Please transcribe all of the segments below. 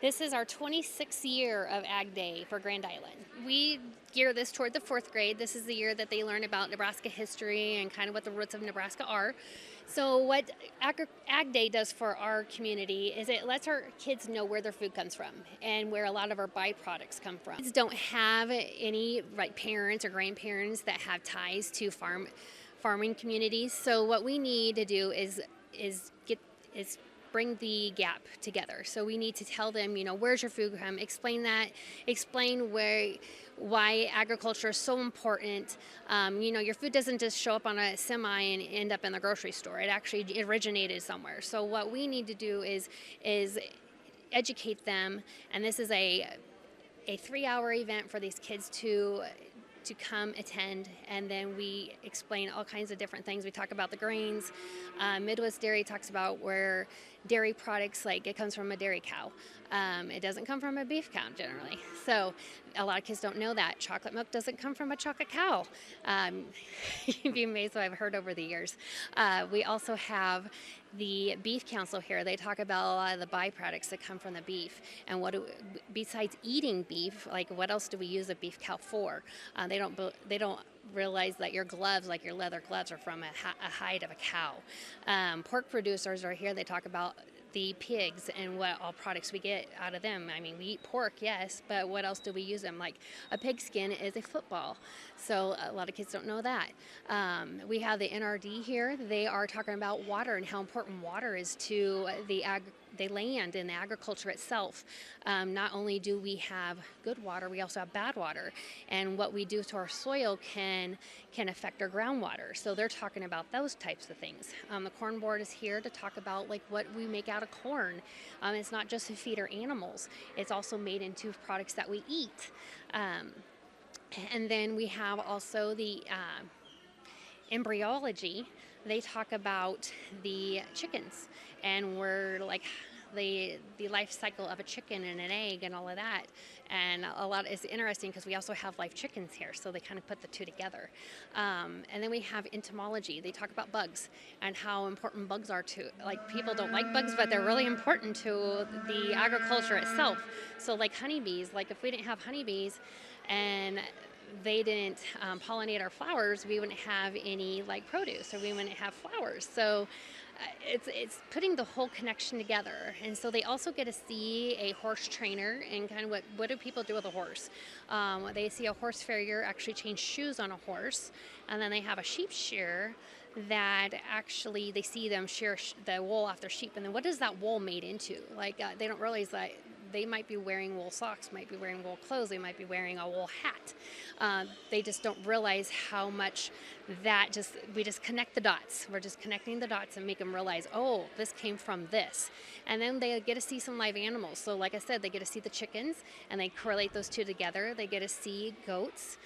This is our 26th year of Ag Day for Grand Island. We gear this toward the fourth grade. This is the year that they learn about Nebraska history and kind of what the roots of Nebraska are. So what Ag Day does for our community is it lets our kids know where their food comes from and where a lot of our byproducts come from. Kids don't have any parents or grandparents that have ties to farming communities. So what we need to do is bring the gap together. So we need to tell them, where's your food from? Explain why agriculture is so important. Your food doesn't just show up on a semi and end up in the grocery store. It actually originated somewhere. So what we need to do is educate them, and this is a 3-hour event for these kids to come attend, and then we explain all kinds of different things. We talk about the grains. Midwest Dairy talks about where dairy products, like it comes from a dairy cow. It doesn't come from a beef cow generally. So a lot of kids don't know that. Chocolate milk doesn't come from a chocolate cow. You'd be amazed what I've heard over the years. We also have the Beef Council here. They talk about a lot of the byproducts that come from the beef, and besides eating beef, what else do we use a beef cow for? They don't realize that your gloves, like your leather gloves, are from a hide of a cow. Pork producers are here. They talk about the pigs and what all products we get out of them. I mean, we eat pork, yes, but what else do we use them? Like a pig skin is a football. So a lot of kids don't know that. We have the NRD here. They are talking about water and how important water is to the land and the agriculture itself. Not only do we have good water, we also have bad water, and what we do to our soil can affect our groundwater. So they're talking about those types of things. The Corn Board is here to talk about what we make out of corn. It's not just to feed our animals; it's also made into products that we eat. And then we have also the embryology. They talk about the chickens, and we're the life cycle of a chicken and an egg and all of that. And it's interesting because we also have live chickens here, so they kind of put the two together. And then we have entomology. They talk about bugs and how important bugs are to, people don't like bugs, but they're really important to the agriculture itself. So honeybees, if we didn't have honeybees and they didn't pollinate our flowers, we wouldn't have any produce, or we wouldn't have flowers. So it's putting the whole connection together. And so they also get to see a horse trainer and kind of what do people do with a horse. They see a horse farrier actually change shoes on a horse, and then they have a sheep shearer that actually they see them shear the wool off their sheep, and then what is that wool made into? They don't realize that they might be wearing wool socks, might be wearing wool clothes, they might be wearing a wool hat. They just don't realize how much we just connect the dots. We're just connecting the dots and make them realize, oh, this came from this. And then they get to see some live animals. So like I said, they get to see the chickens, and they correlate those two together. They get to see goats.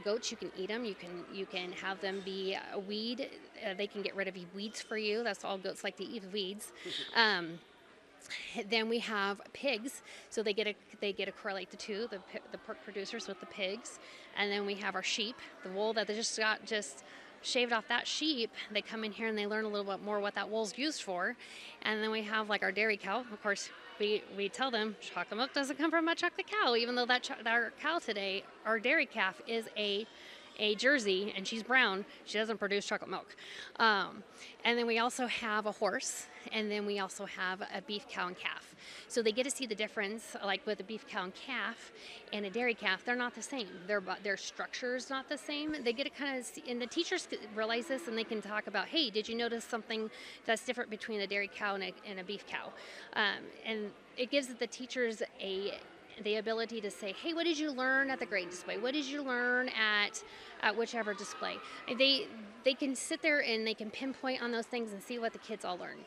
Goats, you can eat them. You can have them be a weed. They can get rid of weeds for you. That's all goats like to eat, weeds. Then we have pigs, so they get to correlate the two, the pork producers with the pigs. And then we have our sheep, the wool that they just shaved off that sheep. They come in here and they learn a little bit more what that wool's used for. And then we have our dairy cow. Of course, we tell them chocolate milk doesn't come from a chocolate cow, even though our cow today, our dairy calf, is a Jersey, and she's brown. She doesn't produce chocolate milk. And then we also have a horse, and then we also have a beef cow and calf. So they get to see the difference, with a beef cow and calf and a dairy calf. They're not the same. Their structure is not the same. They get to kind of see, and the teachers realize this, and they can talk about, hey, did you notice something that's different between a dairy cow and a beef cow? And it gives the teachers the ability to say, hey, what did you learn at the grain display? What did you learn at whichever display? They can sit there and they can pinpoint on those things and see what the kids all learn.